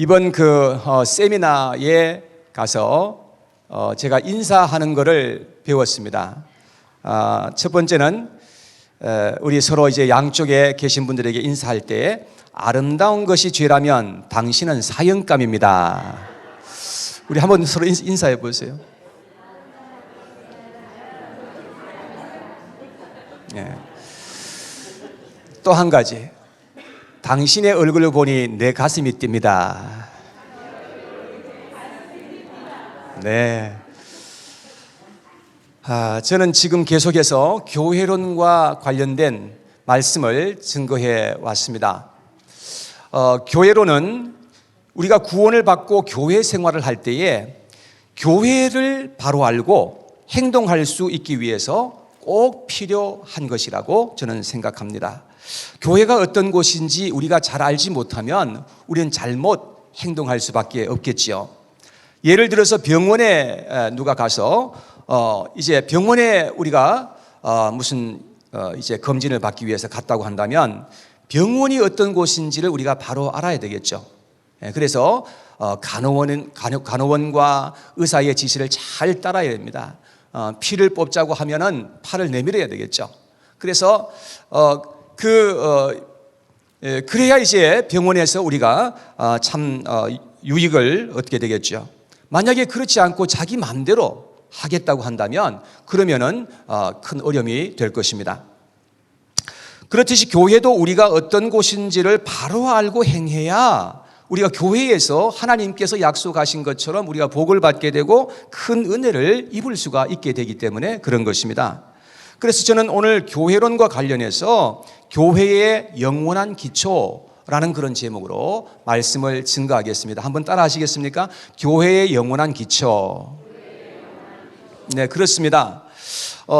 이번 세미나에 가서 제가 인사하는 것을 배웠습니다. 첫 번째는 우리 서로 이제 양쪽에 계신 분들에게 인사할 때 아름다운 것이 죄라면 당신은 사형감입니다. 우리 한번 서로 인사해 보세요. 네. 또 한 가지, 당신의 얼굴을 보니 내 가슴이 뜁니다. 네. 저는 지금 계속해서 교회론과 관련된 말씀을 증거해 왔습니다. 교회론은 우리가 구원을 받고 교회 생활을 할 때에 교회를 바로 알고 행동할 수 있기 위해서 꼭 필요한 것이라고 저는 생각합니다. 교회가 어떤 곳인지 우리가 잘 알지 못하면 우리는 잘못 행동할 수밖에 없겠지요. 예를 들어서 병원에 누가 가서 이제 병원에 우리가 이제 검진을 받기 위해서 갔다고 한다면 병원이 어떤 곳인지를 우리가 바로 알아야 되겠죠. 그래서 간호원과 의사의 지시를 잘 따라야 됩니다. 피를 뽑자고 하면은 팔을 내밀어야 되겠죠. 그래서 그래야 이제 병원에서 우리가 참 유익을 얻게 되겠죠. 만약에 그렇지 않고 자기 마음대로 하겠다고 한다면 그러면은 큰 어려움이 될 것입니다. 그렇듯이 교회도 우리가 어떤 곳인지를 바로 알고 행해야 우리가 교회에서 하나님께서 약속하신 것처럼 우리가 복을 받게 되고 큰 은혜를 입을 수가 있게 되기 때문에 그런 것입니다. 그래서 저는 오늘 교회론과 관련해서 교회의 영원한 기초라는 그런 제목으로 말씀을 증거하겠습니다. 한번 따라 하시겠습니까? 교회의 영원한 기초. 네, 그렇습니다.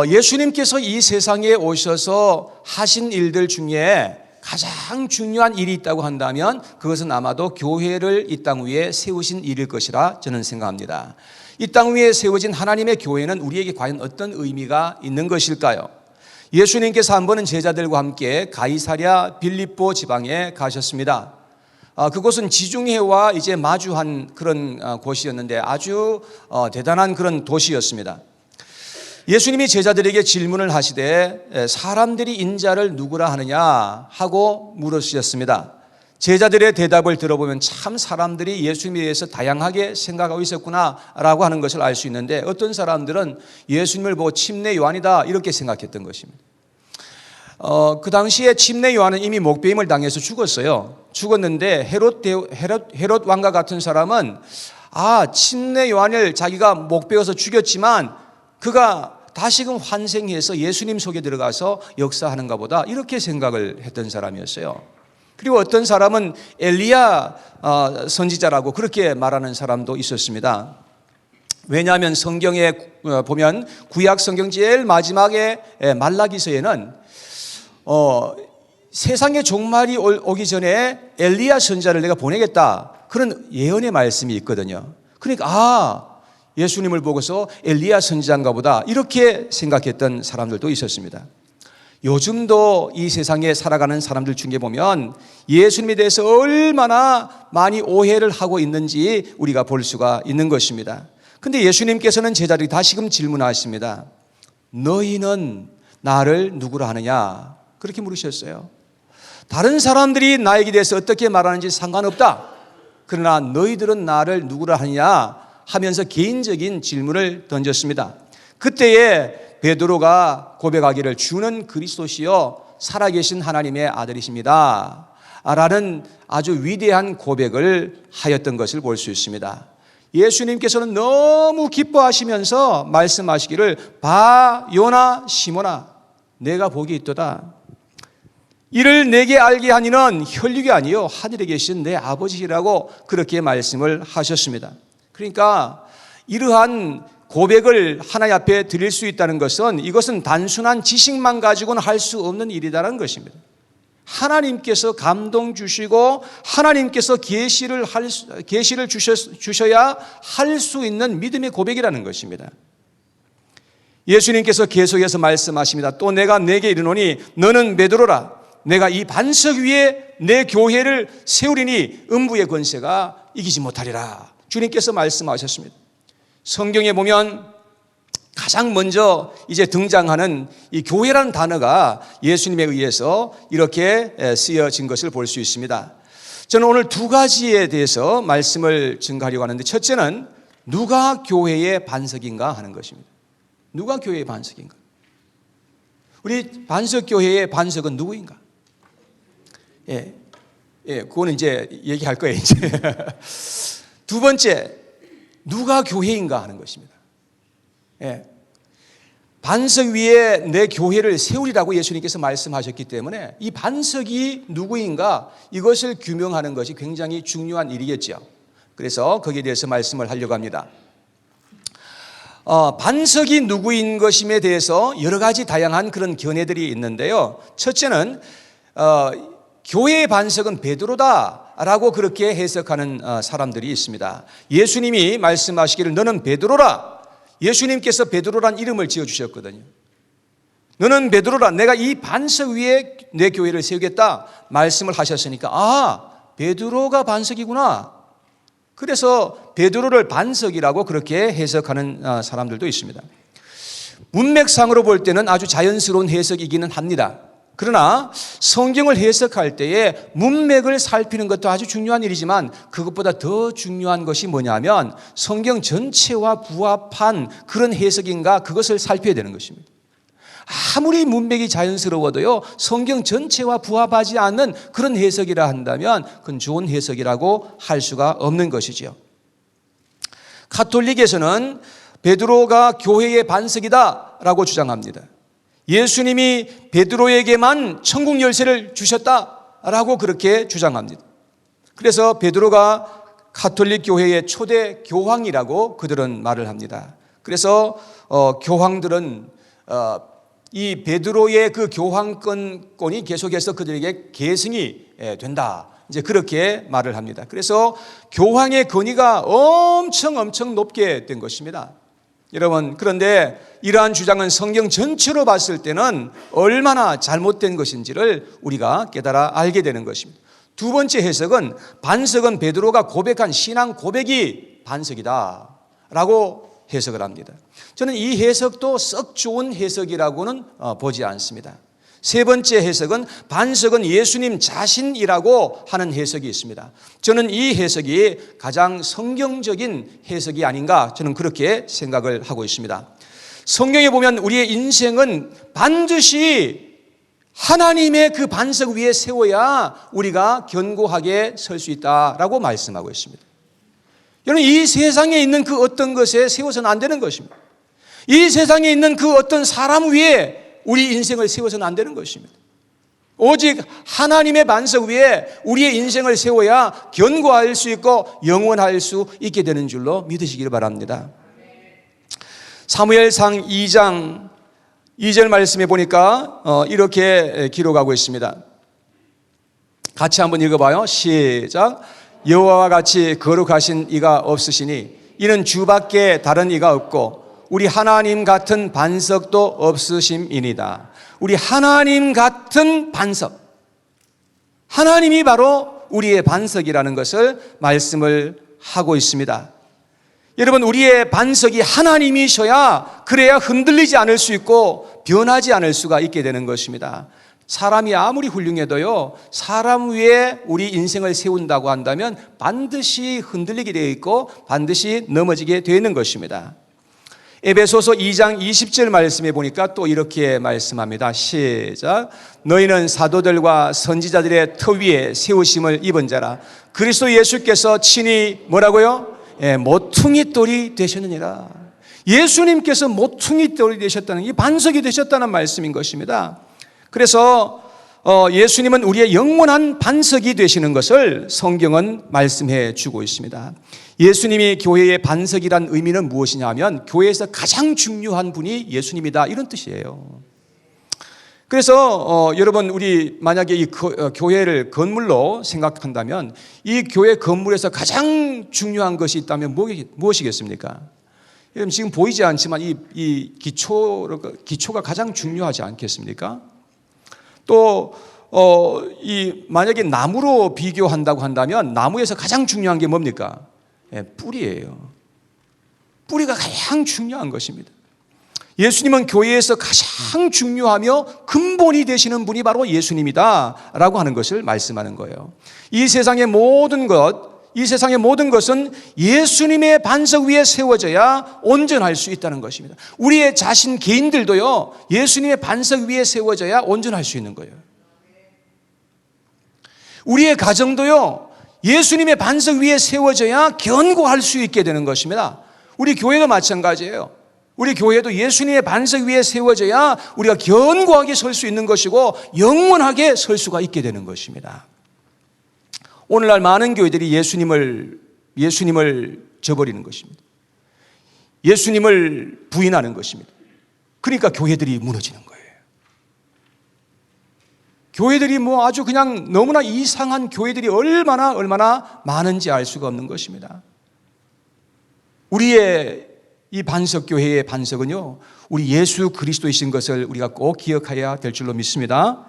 예수님께서 이 세상에 오셔서 하신 일들 중에 가장 중요한 일이 있다고 한다면 그것은 아마도 교회를 이 땅 위에 세우신 일일 것이라 저는 생각합니다. 이 땅 위에 세워진 하나님의 교회는 우리에게 과연 어떤 의미가 있는 것일까요? 예수님께서 한 번은 제자들과 함께 가이사랴 빌립보 지방에 가셨습니다. 그곳은 지중해와 이제 마주한 그런 곳이었는데 아주 대단한 그런 도시였습니다. 예수님이 제자들에게 질문을 하시되 사람들이 인자를 누구라 하느냐 하고 물으셨습니다. 제자들의 대답을 들어보면 참 사람들이 예수님에 대해서 다양하게 생각하고 있었구나라고 하는 것을 알 수 있는데 어떤 사람들은 예수님을 보고 침례 요한이다 이렇게 생각했던 것입니다. 그 당시에 침례 요한은 이미 목배임을 당해서 죽었어요. 죽었는데 헤롯 왕과 같은 사람은 침례 요한을 자기가 목배어서 죽였지만 그가 다시금 환생해서 예수님 속에 들어가서 역사하는가 보다 이렇게 생각을 했던 사람이었어요. 그리고 어떤 사람은 엘리야 선지자라고 그렇게 말하는 사람도 있었습니다. 왜냐하면 성경에 보면 구약 성경 제일 마지막에 말라기서에는 세상의 종말이 오기 전에 엘리야 선지자를 내가 보내겠다 그런 예언의 말씀이 있거든요. 그러니까 예수님을 보고서 엘리야 선지자인가 보다 이렇게 생각했던 사람들도 있었습니다. 요즘도 이 세상에 살아가는 사람들 중에 보면 예수님에 대해서 얼마나 많이 오해를 하고 있는지 우리가 볼 수가 있는 것입니다. 그런데 예수님께서는 제자들이 다시금 질문하십니다. 너희는 나를 누구라 하느냐? 그렇게 물으셨어요. 다른 사람들이 나에게 대해서 어떻게 말하는지 상관없다. 그러나 너희들은 나를 누구라 하느냐? 하면서 개인적인 질문을 던졌습니다. 그때에 베드로가 고백하기를 주는 그리스도시요 살아계신 하나님의 아들이십니다 라는 아주 위대한 고백을 하였던 것을 볼 수 있습니다. 예수님께서는 너무 기뻐하시면서 말씀하시기를 바 요나 시모나 내가 복이 있도다. 이를 내게 알게 하니는 혈육이 아니요 하늘에 계신 내 아버지시라고 그렇게 말씀을 하셨습니다. 그러니까 이러한 고백을 하나님 앞에 드릴 수 있다는 것은 이것은 단순한 지식만 가지고는 할 수 없는 일이라는 것입니다. 하나님께서 감동 주시고 하나님께서 계시를 주셔야 할 수 있는 믿음의 고백이라는 것입니다. 예수님께서 계속해서 말씀하십니다. 또 내가 내게 이르노니 너는 베드로라 내가 이 반석 위에 내 교회를 세우리니 음부의 권세가 이기지 못하리라. 주님께서 말씀하셨습니다. 성경에 보면 가장 먼저 이제 등장하는 이 교회라는 단어가 예수님에 의해서 이렇게 쓰여진 것을 볼 수 있습니다. 저는 오늘 두 가지에 대해서 말씀을 증가하려고 하는데, 첫째는 누가 교회의 반석인가 하는 것입니다. 누가 교회의 반석인가? 우리 반석교회의 반석은 누구인가? 그거는 이제 얘기할 거예요, 이제. 두 번째, 누가 교회인가 하는 것입니다. 반석 위에 내 교회를 세우리라고 예수님께서 말씀하셨기 때문에 이 반석이 누구인가, 이것을 규명하는 것이 굉장히 중요한 일이겠죠. 그래서 거기에 대해서 말씀을 하려고 합니다. 반석이 누구인 것임에 대해서 여러 가지 다양한 그런 견해들이 있는데요. 첫째는 교회의 반석은 베드로다라고 그렇게 해석하는 사람들이 있습니다. 예수님이 말씀하시기를 너는 베드로라. 예수님께서 베드로란 이름을 지어주셨거든요. 너는 베드로라. 내가 이 반석 위에 내 교회를 세우겠다 말씀을 하셨으니까 베드로가 반석이구나. 그래서 베드로를 반석이라고 그렇게 해석하는 사람들도 있습니다. 문맥상으로 볼 때는 아주 자연스러운 해석이기는 합니다. 그러나 성경을 해석할 때에 문맥을 살피는 것도 아주 중요한 일이지만 그것보다 더 중요한 것이 뭐냐면 성경 전체와 부합한 그런 해석인가, 그것을 살펴야 되는 것입니다. 아무리 문맥이 자연스러워도요, 성경 전체와 부합하지 않는 그런 해석이라 한다면 그건 좋은 해석이라고 할 수가 없는 것이죠. 가톨릭에서는 베드로가 교회의 반석이다라고 주장합니다. 예수님이 베드로에게만 천국 열쇠를 주셨다라고 그렇게 주장합니다. 그래서 베드로가 가톨릭 교회의 초대 교황이라고 그들은 말을 합니다. 그래서 교황들은 이 베드로의 그 교황권이 계속해서 그들에게 계승이 된다, 이제 그렇게 말을 합니다. 그래서 교황의 권위가 엄청 높게 된 것입니다. 여러분, 그런데 이러한 주장은 성경 전체로 봤을 때는 얼마나 잘못된 것인지를 우리가 깨달아 알게 되는 것입니다. 두 번째 해석은 반석은 베드로가 고백한 신앙 고백이 반석이다 라고 해석을 합니다. 저는 이 해석도 썩 좋은 해석이라고는 보지 않습니다. 세 번째 해석은 반석은 예수님 자신이라고 하는 해석이 있습니다. 저는 이 해석이 가장 성경적인 해석이 아닌가, 저는 그렇게 생각을 하고 있습니다. 성경에 보면 우리의 인생은 반드시 하나님의 그 반석 위에 세워야 우리가 견고하게 설 수 있다라고 말씀하고 있습니다. 여러분, 이 세상에 있는 그 어떤 것에 세워서는 안 되는 것입니다. 이 세상에 있는 그 어떤 사람 위에 우리 인생을 세워서는 안 되는 것입니다. 오직 하나님의 반석 위에 우리의 인생을 세워야 견고할 수 있고 영원할 수 있게 되는 줄로 믿으시기를 바랍니다. 사무엘상 2장 2절 말씀에 보니까 이렇게 기록하고 있습니다. 같이 한번 읽어봐요. 시작. 여호와와 같이 거룩하신 이가 없으시니 이는 주밖에 다른 이가 없고 우리 하나님 같은 반석도 없으심이니다. 우리 하나님 같은 반석, 하나님이 바로 우리의 반석이라는 것을 말씀을 하고 있습니다. 여러분, 우리의 반석이 하나님이셔야 그래야 흔들리지 않을 수 있고 변하지 않을 수가 있게 되는 것입니다. 사람이 아무리 훌륭해도요, 사람 위에 우리 인생을 세운다고 한다면 반드시 흔들리게 되어 있고 반드시 넘어지게 되는 것입니다. 에베소서 2장 20절 말씀에 보니까 또 이렇게 말씀합니다. 시작. 너희는 사도들과 선지자들의 터 위에 세우심을 입은 자라. 그리스도 예수께서 친히 뭐라고요? 모퉁이 돌이 되셨느니라. 예수님께서 모퉁이 돌이 되셨다는, 이 반석이 되셨다는 말씀인 것입니다. 그래서 예수님은 우리의 영원한 반석이 되시는 것을 성경은 말씀해 주고 있습니다. 예수님이 교회의 반석이란 의미는 무엇이냐 하면 교회에서 가장 중요한 분이 예수님이다, 이런 뜻이에요. 그래서 여러분, 우리 만약에 이 교회를 건물로 생각한다면 이 교회 건물에서 가장 중요한 것이 있다면 무엇이겠습니까? 여러분, 지금 보이지 않지만 이 기초가 가장 중요하지 않겠습니까? 또 만약에 나무로 비교한다고 한다면 나무에서 가장 중요한 게 뭡니까? 뿌리예요. 뿌리가 가장 중요한 것입니다. 예수님은 교회에서 가장 중요하며 근본이 되시는 분이 바로 예수님이다 라고 하는 것을 말씀하는 거예요. 이 세상의 모든 것은 예수님의 반석 위에 세워져야 온전할 수 있다는 것입니다. 우리의 자신 개인들도요, 예수님의 반석 위에 세워져야 온전할 수 있는 거예요. 우리의 가정도요, 예수님의 반석 위에 세워져야 견고할 수 있게 되는 것입니다. 우리 교회도 마찬가지예요. 우리 교회도 예수님의 반석 위에 세워져야 우리가 견고하게 설 수 있는 것이고 영원하게 설 수가 있게 되는 것입니다. 오늘날 많은 교회들이 예수님을 저버리는 것입니다. 예수님을 부인하는 것입니다. 그러니까 교회들이 무너지는 거예요. 교회들이 아주 그냥 너무나 이상한 교회들이 얼마나 많은지 알 수가 없는 것입니다. 우리의 이 반석교회의 반석은요, 우리 예수 그리스도이신 것을 우리가 꼭 기억해야 될 줄로 믿습니다.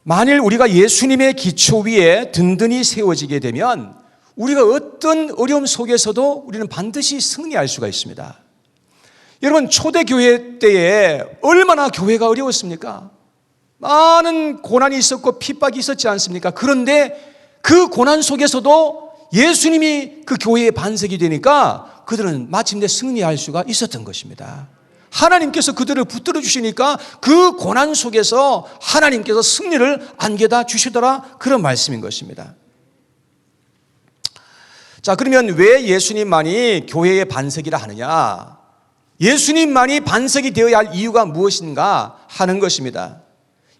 만일 우리가 예수님의 기초 위에 든든히 세워지게 되면 우리가 어떤 어려움 속에서도 우리는 반드시 승리할 수가 있습니다. 여러분, 초대교회 때에 얼마나 교회가 어려웠습니까? 많은 고난이 있었고 핍박이 있었지 않습니까? 그런데 그 고난 속에서도 예수님이 그 교회의 반석이 되니까 그들은 마침내 승리할 수가 있었던 것입니다. 하나님께서 그들을 붙들어 주시니까 그 고난 속에서 하나님께서 승리를 안겨다 주시더라, 그런 말씀인 것입니다. 자, 그러면 왜 예수님만이 교회의 반석이라 하느냐? 예수님만이 반석이 되어야 할 이유가 무엇인가 하는 것입니다.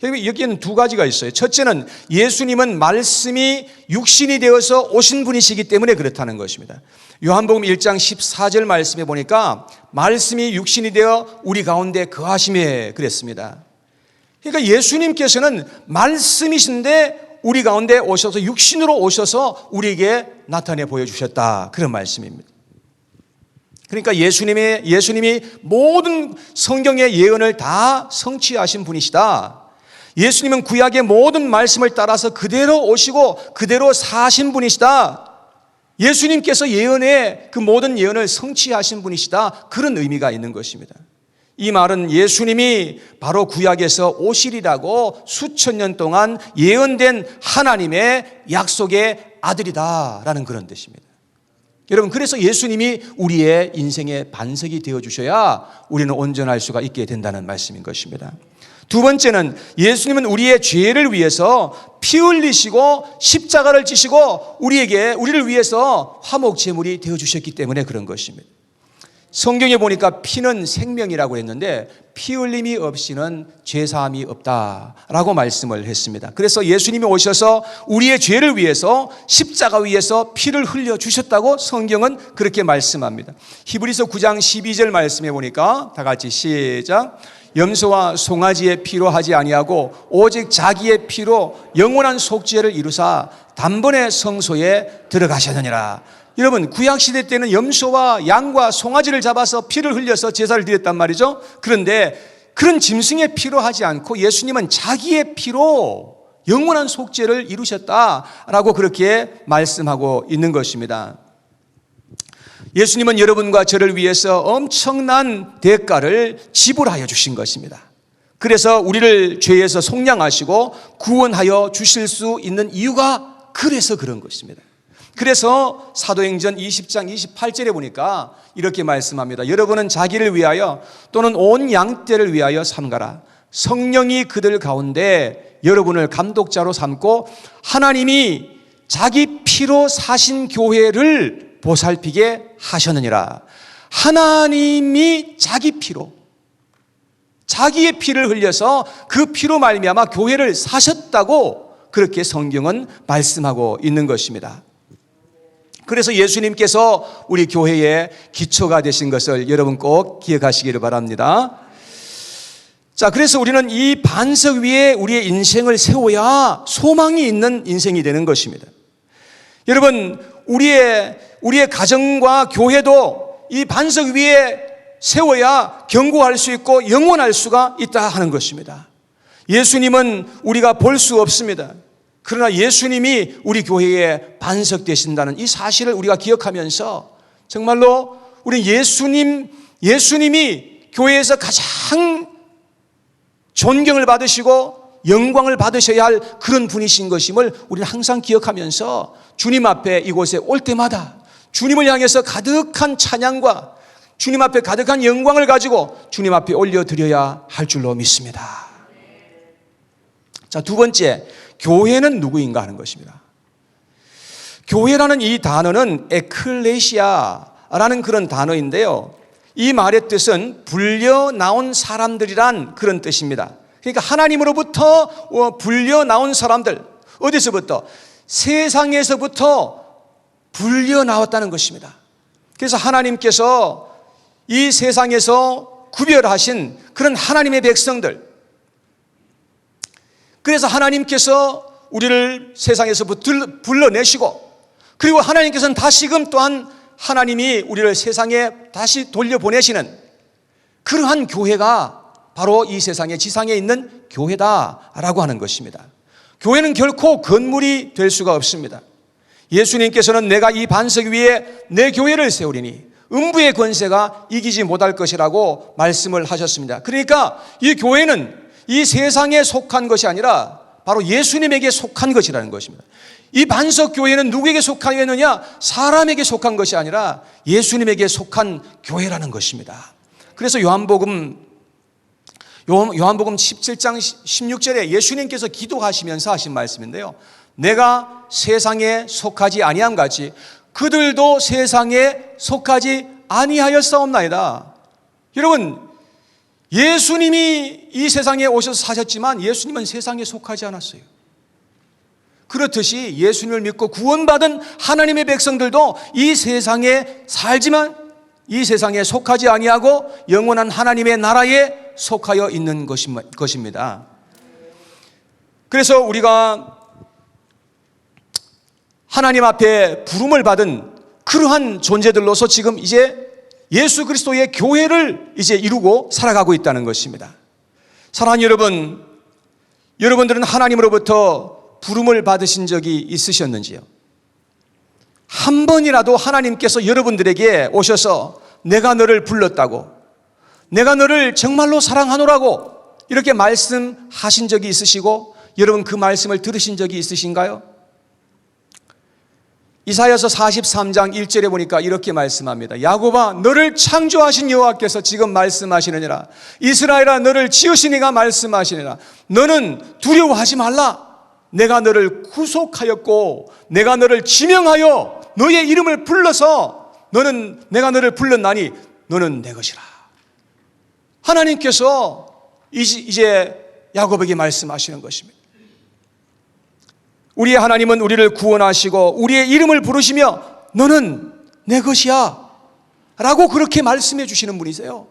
여기에는 두 가지가 있어요. 첫째는 예수님은 말씀이 육신이 되어서 오신 분이시기 때문에 그렇다는 것입니다. 요한복음 1장 14절 말씀에 보니까 말씀이 육신이 되어 우리 가운데 거하심에 그랬습니다. 그러니까 예수님께서는 말씀이신데 우리 가운데 오셔서 육신으로 오셔서 우리에게 나타내 보여주셨다, 그런 말씀입니다. 그러니까 예수님이 모든 성경의 예언을 다 성취하신 분이시다. 예수님은 구약의 모든 말씀을 따라서 그대로 오시고 그대로 사신 분이시다. 예수님께서 그 모든 예언을 성취하신 분이시다, 그런 의미가 있는 것입니다. 이 말은 예수님이 바로 구약에서 오시리라고 수천 년 동안 예언된 하나님의 약속의 아들이다라는 그런 뜻입니다. 여러분, 그래서 예수님이 우리의 인생의 반석이 되어주셔야 우리는 온전할 수가 있게 된다는 말씀인 것입니다. 두 번째는 예수님은 우리의 죄를 위해서 피 흘리시고 십자가를 지시고 우리를 위해서 화목제물이 되어주셨기 때문에 그런 것입니다. 성경에 보니까 피는 생명이라고 했는데 피 흘림이 없이는 죄사함이 없다라고 말씀을 했습니다. 그래서 예수님이 오셔서 우리의 죄를 위해서 십자가 위에서 피를 흘려주셨다고 성경은 그렇게 말씀합니다. 히브리서 9장 12절 말씀에 보니까 다 같이 시작. 염소와 송아지의 피로 하지 아니하고 오직 자기의 피로 영원한 속죄를 이루사 단번에 성소에 들어가셨느니라. 여러분, 구약시대 때는 염소와 양과 송아지를 잡아서 피를 흘려서 제사를 드렸단 말이죠. 그런데 그런 짐승의 피로 하지 않고 예수님은 자기의 피로 영원한 속죄를 이루셨다라고 그렇게 말씀하고 있는 것입니다. 예수님은 여러분과 저를 위해서 엄청난 대가를 지불하여 주신 것입니다. 그래서 우리를 죄에서 속량하시고 구원하여 주실 수 있는 이유가 그래서 그런 것입니다. 그래서 사도행전 20장 28절에 보니까 이렇게 말씀합니다. 여러분은 자기를 위하여 또는 온 양떼를 위하여 삼가라. 성령이 그들 가운데 여러분을 감독자로 삼고 하나님이 자기 피로 사신 교회를 보살피게 하셨느니라. 하나님이 자기의 피를 흘려서 그 피로 말미암아 교회를 사셨다고 그렇게 성경은 말씀하고 있는 것입니다. 그래서 예수님께서 우리 교회의 기초가 되신 것을 여러분 꼭 기억하시기를 바랍니다. 자, 그래서 우리는 이 반석 위에 우리의 인생을 세워야 소망이 있는 인생이 되는 것입니다. 여러분, 우리의 가정과 교회도 이 반석 위에 세워야 견고할 수 있고 영원할 수가 있다 하는 것입니다. 예수님은 우리가 볼 수 없습니다. 그러나 예수님이 우리 교회에 반석되신다는 이 사실을 우리가 기억하면서 정말로 우리 예수님이 교회에서 가장 존경을 받으시고 영광을 받으셔야 할 그런 분이신 것임을 우리는 항상 기억하면서 주님 앞에 이곳에 올 때마다 주님을 향해서 가득한 찬양과 주님 앞에 가득한 영광을 가지고 주님 앞에 올려드려야 할 줄로 믿습니다. 자, 두 번째, 교회는 누구인가 하는 것입니다. 교회라는 이 단어는 에클레시아라는 그런 단어인데요. 이 말의 뜻은 불려 나온 사람들이란 그런 뜻입니다. 그러니까 하나님으로부터 불려 나온 사람들, 어디서부터? 세상에서부터 불려 나왔다는 것입니다. 그래서 하나님께서 이 세상에서 구별하신 그런 하나님의 백성들, 그래서 하나님께서 우리를 세상에서부터 불러내시고, 그리고 하나님께서는 다시금 또한 하나님이 우리를 세상에 다시 돌려보내시는 그러한 교회가 바로 이 세상의 지상에 있는 교회다라고 하는 것입니다. 교회는 결코 건물이 될 수가 없습니다. 예수님께서는 내가 이 반석 위에 내 교회를 세우리니 음부의 권세가 이기지 못할 것이라고 말씀을 하셨습니다. 그러니까 이 교회는 이 세상에 속한 것이 아니라 바로 예수님에게 속한 것이라는 것입니다. 이 반석 교회는 누구에게 속하였느냐? 사람에게 속한 것이 아니라 예수님에게 속한 교회라는 것입니다. 그래서 요한복음 17장 16절에 예수님께서 기도하시면서 하신 말씀인데요. 내가 세상에 속하지 아니함 같이 그들도 세상에 속하지 아니하였사옵나이다. 여러분, 예수님이 이 세상에 오셔서 사셨지만 예수님은 세상에 속하지 않았어요. 그렇듯이 예수님을 믿고 구원받은 하나님의 백성들도 이 세상에 살지만 이 세상에 속하지 아니하고 영원한 하나님의 나라에 속하여 있는 것입니다. 그래서 우리가 하나님 앞에 부름을 받은 그러한 존재들로서 지금 이제 예수 그리스도의 교회를 이제 이루고 살아가고 있다는 것입니다. 사랑하는 여러분, 여러분들은 하나님으로부터 부름을 받으신 적이 있으셨는지요? 한 번이라도 하나님께서 여러분들에게 오셔서 내가 너를 불렀다고, 내가 너를 정말로 사랑하노라고 이렇게 말씀하신 적이 있으시고 여러분 그 말씀을 들으신 적이 있으신가요? 이사야서 43장 1절에 보니까 이렇게 말씀합니다. 야곱아, 너를 창조하신 여호와께서 지금 말씀하시느니라. 이스라엘아, 너를 지으신 이가 말씀하시느니라. 너는 두려워하지 말라. 내가 너를 구속하였고 내가 너를 지명하여 너의 이름을 불러서 너는 내가 너를 불렀나니 너는 내 것이라. 하나님께서 이제 야곱에게 말씀하시는 것입니다. 우리의 하나님은 우리를 구원하시고 우리의 이름을 부르시며 너는 내 것이야 라고 그렇게 말씀해 주시는 분이세요.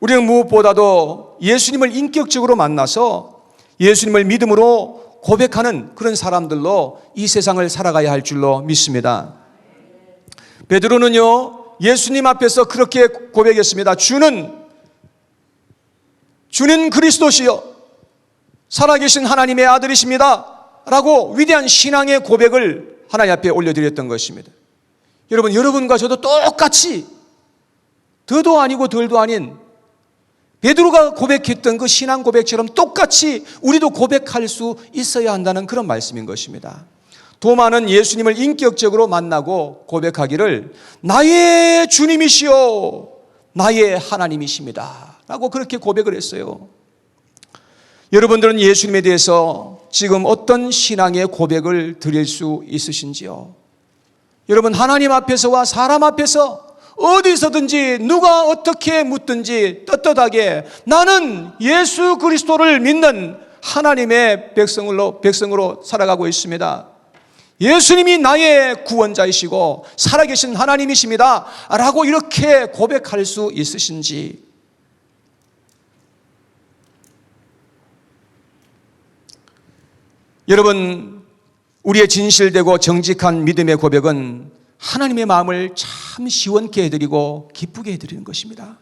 우리는 무엇보다도 예수님을 인격적으로 만나서 예수님을 믿음으로 고백하는 그런 사람들로 이 세상을 살아가야 할 줄로 믿습니다. 베드로는요, 예수님 앞에서 그렇게 고백했습니다. 주는 그리스도시요 살아계신 하나님의 아들이십니다 라고 위대한 신앙의 고백을 하나님 앞에 올려드렸던 것입니다. 여러분, 여러분과 저도 똑같이 더도 아니고 덜도 아닌 베드로가 고백했던 그 신앙 고백처럼 똑같이 우리도 고백할 수 있어야 한다는 그런 말씀인 것입니다. 도마는 예수님을 인격적으로 만나고 고백하기를 나의 주님이시오 나의 하나님이십니다 라고 그렇게 고백을 했어요. 여러분들은 예수님에 대해서 지금 어떤 신앙의 고백을 드릴 수 있으신지요? 여러분, 하나님 앞에서와 사람 앞에서 어디서든지 누가 어떻게 묻든지 떳떳하게 나는 예수 그리스도를 믿는 하나님의 백성으로 살아가고 있습니다. 예수님이 나의 구원자이시고 살아계신 하나님이십니다 라고 이렇게 고백할 수 있으신지. 여러분, 우리의 진실되고 정직한 믿음의 고백은 하나님의 마음을 참 시원케 해드리고 기쁘게 해드리는 것입니다.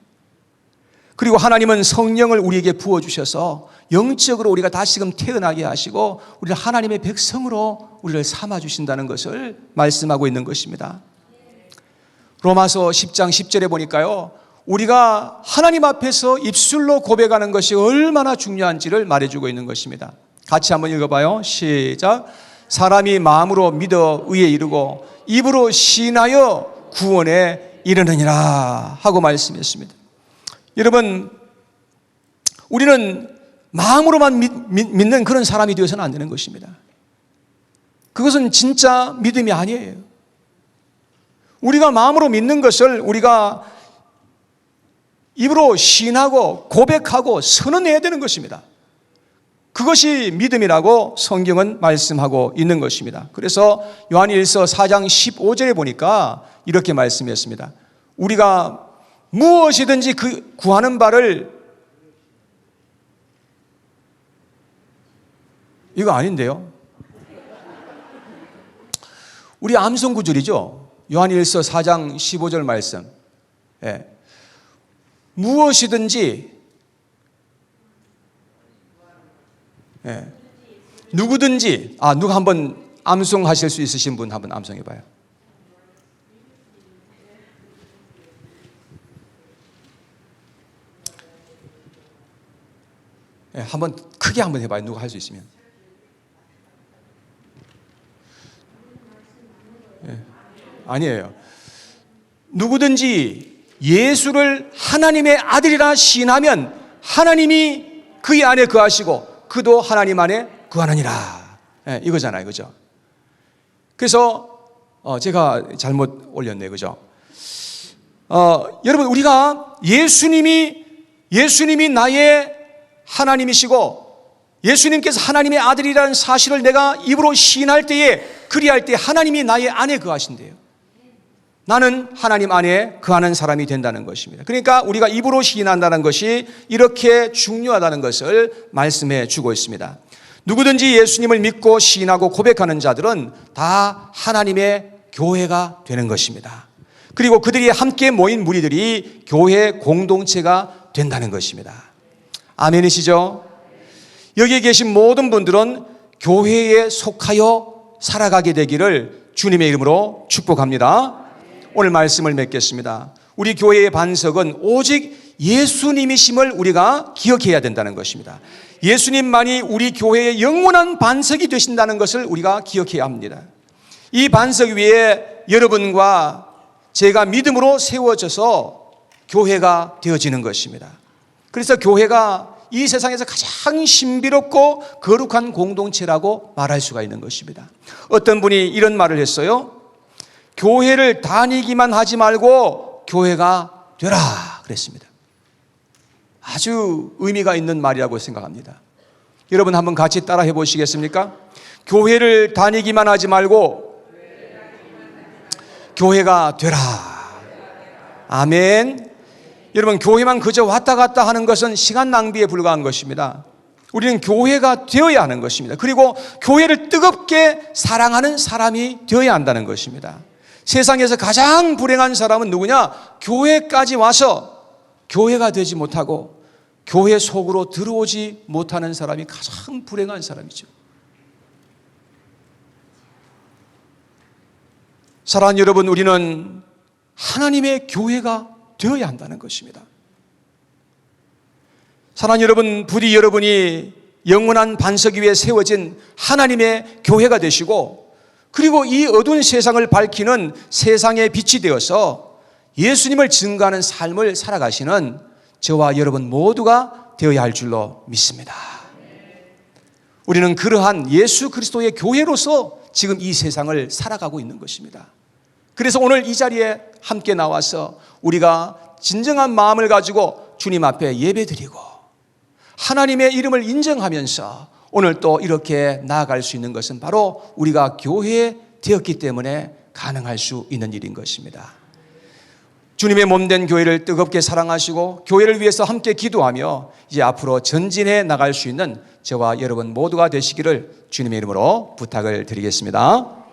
그리고 하나님은 성령을 우리에게 부어주셔서 영적으로 우리가 다시금 태어나게 하시고 우리를 하나님의 백성으로 우리를 삼아주신다는 것을 말씀하고 있는 것입니다. 로마서 10장 10절에 보니까요, 우리가 하나님 앞에서 입술로 고백하는 것이 얼마나 중요한지를 말해주고 있는 것입니다. 같이 한번 읽어봐요. 시작. 사람이 마음으로 믿어 의에 이르고 입으로 시인하여 구원에 이르느니라 하고 말씀했습니다. 여러분, 우리는 마음으로만 믿는 그런 사람이 되어서는 안 되는 것입니다. 그것은 진짜 믿음이 아니에요. 우리가 마음으로 믿는 것을 우리가 입으로 시인하고 고백하고 선언해야 되는 것입니다. 그것이 믿음이라고 성경은 말씀하고 있는 것입니다. 그래서 요한일서 4장 15절에 보니까 이렇게 말씀했습니다. 우리가 무엇이든지 구하는 바를, 이거 아닌데요. 우리 암송 구절이죠. 요한일서 4장 15절 말씀. 예. 무엇이든지, 예. 누구든지, 누가 한번 암송하실 수 있으신 분 한번 암송해 봐요. 예, 한번 크게 한번 해봐요. 누가 할 수 있으면. 예, 아니에요. 누구든지 예수를 하나님의 아들이라 시인하면 하나님이 그의 안에 거하시고 그도 하나님 안에 거하느니라. 예, 이거잖아요, 그죠? 그래서 제가 잘못 올렸네요, 그죠? 여러분, 우리가 예수님이 나의 하나님이시고 예수님께서 하나님의 아들이라는 사실을 내가 입으로 시인할 때에, 그리할 때 하나님이 나의 안에 거하신대요. 나는 하나님 안에 거하는 사람이 된다는 것입니다. 그러니까 우리가 입으로 시인한다는 것이 이렇게 중요하다는 것을 말씀해 주고 있습니다. 누구든지 예수님을 믿고 시인하고 고백하는 자들은 다 하나님의 교회가 되는 것입니다. 그리고 그들이 함께 모인 무리들이 교회 공동체가 된다는 것입니다. 아멘이시죠? 여기에 계신 모든 분들은 교회에 속하여 살아가게 되기를 주님의 이름으로 축복합니다. 오늘 말씀을 맺겠습니다. 우리 교회의 반석은 오직 예수님이심을 우리가 기억해야 된다는 것입니다. 예수님만이 우리 교회의 영원한 반석이 되신다는 것을 우리가 기억해야 합니다. 이 반석 위에 여러분과 제가 믿음으로 세워져서 교회가 되어지는 것입니다. 그래서 교회가 이 세상에서 가장 신비롭고 거룩한 공동체라고 말할 수가 있는 것입니다. 어떤 분이 이런 말을 했어요. 교회를 다니기만 하지 말고 교회가 되라 그랬습니다. 아주 의미가 있는 말이라고 생각합니다. 여러분 한번 같이 따라 해보시겠습니까? 교회를 다니기만 하지 말고 교회가 되라. 아멘. 여러분, 교회만 그저 왔다 갔다 하는 것은 시간 낭비에 불과한 것입니다. 우리는 교회가 되어야 하는 것입니다. 그리고 교회를 뜨겁게 사랑하는 사람이 되어야 한다는 것입니다. 세상에서 가장 불행한 사람은 누구냐? 교회까지 와서 교회가 되지 못하고 교회 속으로 들어오지 못하는 사람이 가장 불행한 사람이죠. 사랑하는 여러분, 우리는 하나님의 교회가 되어야 한다는 것입니다. 사랑하는 여러분, 부디 여러분이 영원한 반석 위에 세워진 하나님의 교회가 되시고, 그리고 이 어두운 세상을 밝히는 세상의 빛이 되어서 예수님을 증거하는 삶을 살아가시는 저와 여러분 모두가 되어야 할 줄로 믿습니다. 우리는 그러한 예수 그리스도의 교회로서 지금 이 세상을 살아가고 있는 것입니다. 그래서 오늘 이 자리에 함께 나와서 우리가 진정한 마음을 가지고 주님 앞에 예배드리고 하나님의 이름을 인정하면서 오늘 또 이렇게 나아갈 수 있는 것은 바로 우리가 교회에 되었기 때문에 가능할 수 있는 일인 것입니다. 주님의 몸된 교회를 뜨겁게 사랑하시고 교회를 위해서 함께 기도하며 이제 앞으로 전진해 나갈 수 있는 저와 여러분 모두가 되시기를 주님의 이름으로 부탁을 드리겠습니다.